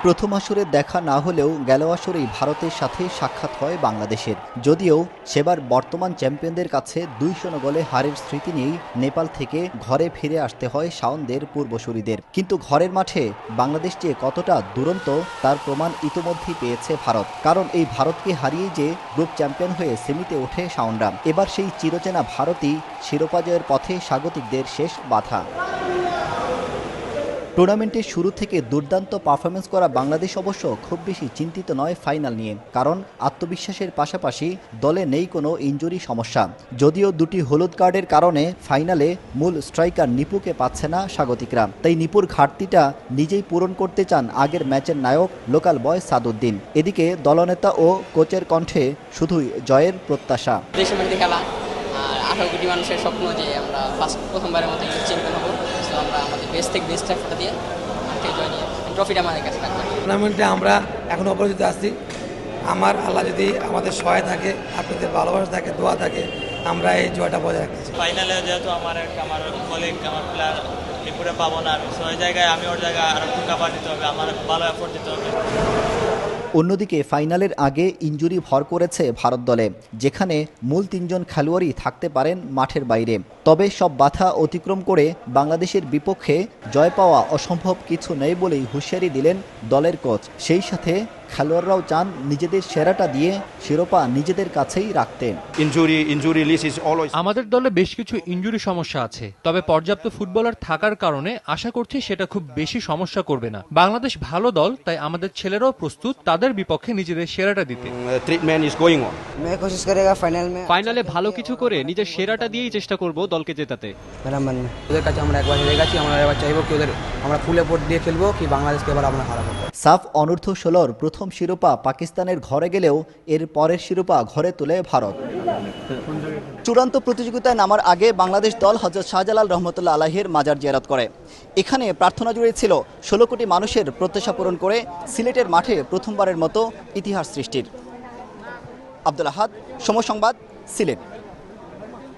প্রথম আসরে দেখা না হলেও গেল আসরেই ভারতের সাথে সাক্ষাৎ হয় বাংলাদেশের। যদিও সেবার বর্তমান চ্যাম্পিয়নদের কাছে 2-0 গোলে হারের স্মৃতি নিয়েই নেপাল থেকে ঘরে ফিরে আসতে হয় শাওনদের পূর্বসূরিদের। কিন্তু ঘরের মাঠে বাংলাদেশ যে কতটা দুরন্ত তার প্রমাণ ইতোমধ্যেই পেয়েছে ভারত। কারণ এই ভারতকে হারিয়েই যে গ্রুপ চ্যাম্পিয়ন হয়ে সেমিতে ওঠে শাওনরা। এবার সেই চিরচেনা ভারতই শিরোপা জয়ের পথে স্বাগতিকদের শেষ বাধা। টুর্নামেন্টের শুরু থেকে দুর্দান্ত পারফরমেন্স করা বাংলাদেশ অবশ্য খুব বেশি চিন্তিত নয় ফাইনাল নিয়ে, কারণ আত্মবিশ্বাসের পাশাপাশি দলে নেই কোনো ইনজুরি সমস্যা। যদিও দুটি হলুদ কার্ডের কারণে ফাইনালে মূল স্ট্রাইকার নিপুকে পাচ্ছে না স্বাগতিকরা, তাই নিপুর ঘাটতিটা নিজেই পূরণ করতে চান আগের ম্যাচের নায়ক লোকাল বয় সাদউদ্দিন। এদিকে দলনেতা ও কোচের কণ্ঠে শুধুই জয়ের প্রত্যাশা। 18 কোটি মানুষের স্বপ্ন যে আমরা প্রথমবারের মতো চ্যাম্পিয়ন হবো। আমরা আমাদের বেস্ট থেকে বেস্ট এফোর্টটা দিয়ে জয় নিয়ে ট্রফিটা আমাদের কাছে রাখবো। টুর্নামেন্টে আমরা এখন অপরাজিত আসছি। আমার আল্লাহ যদি আমাদের সহায় থাকে, আপনাদের ভালোবাসা থাকে, দোয়া থাকে, আমরা এই জয়টা বজায় রাখতে চাই। ফাইনালে যেহেতু আমার কলিগ আমার প্লেয়ার নিপুরে পাবো না, আমি 6 জায়গায় আমি ওর জায়গায় আরো কাবার দিতে হবে, আমার ভালো এফোর্ট দিতে হবে। অন্যদিকে ফাইনালের আগে ইনজুরি ভর করেছে ভারত দলে, যেখানে মূল 3 জন খেলোয়াড়ই থাকতে পারেন মাঠের বাইরে। তবে সব বাধা অতিক্রম করে বাংলাদেশের বিপক্ষে জয় পাওয়া অসম্ভব কিছু নেই বলেই হুঁশিয়ারি দিলেন দলের কোচ। সেই সাথে খেলোয়াড়রাও চান নিজেদের সেরাটা দিয়ে শিরোপা নিজেদের কাছেই রাখতে। আমাদের দলে বেশ কিছু ইনজুরি সমস্যা আছে, তবে পর্যাপ্ত ফুটবলার থাকার কারণে আশা করছি সেটা খুব বেশি সমস্যা করবে না। বাংলাদেশ ভালো দল, তাই আমাদের ছেলেরাও প্রস্তুত তাদের বিপক্ষে নিজেদের সেরাটা দিতে। ফাইনালে ভালো কিছু করে নিজের সেরাটা দিয়েই চেষ্টা করব দলকে জেতাতে। ওদের কাছে আমরা একবার হেরে গেছি, আমরা এবার চাইবো কি ওদের আমরা ফুল এফোর্ট দিয়ে খেলবো, কি বাংলাদেশকে এবার আমরা হারাবো। সাফ অনূর্ধ্ব 16 প্রথম শিরোপা পাকিস্তানের ঘরে গেলেও এর পরের শিরোপা ঘরে তোলে ভারত। চূড়ান্ত প্রতিযোগিতায় নামার আগে বাংলাদেশ দল হযরত শাহজালাল রহমতুল্লাহ আলাইহির মাজার জিয়ারত করে। এখানে প্রার্থনা জুড়ে ছিল 16 কোটি মানুষের প্রত্যাশা পূরণ করে সিলেটের মাঠে প্রথমবারের মতো ইতিহাস সৃষ্টির। আব্দুল আহাদ, সময় সংবাদ, সিলেট।